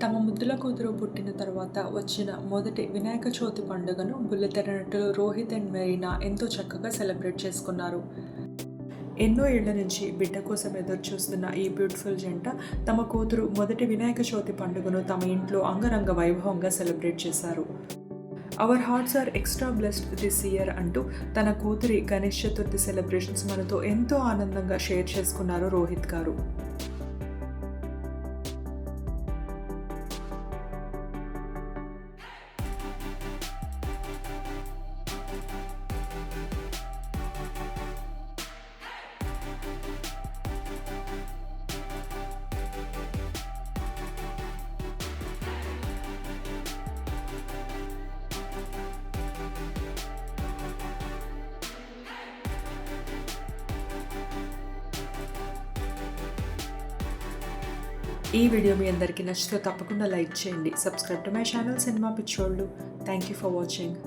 తమ ముద్దుల కూతురు పుట్టిన తర్వాత వచ్చిన మొదటి వినాయక చవితి పండుగను బుల్లితెర నటులు రోహిత్ అండ్ మెరీనా ఎంతో చక్కగా సెలబ్రేట్ చేసుకున్నారు. ఎన్నో ఏళ్ల నుంచి బిడ్డ కోసం ఎదురు చూస్తున్న ఈ బ్యూటిఫుల్ జంట తమ కూతురు మొదటి వినాయక చవితి పండుగను తమ ఇంట్లో అంగరంగ వైభవంగా సెలబ్రేట్ చేశారు. Our hearts are extra blessed this year అంటూ తన కూతురి గణేష్ చతుర్థి సెలబ్రేషన్స్ మనతో ఎంతో ఆనందంగా షేర్ చేసుకున్నారు రోహిత్ గారు. ఈ వీడియో మీ అందరికీ నచ్చితే తప్పకుండా లైక్ చేయండి. Subscribe to my channel cinema పిచ్చోళ్ళు. Thank you for watching.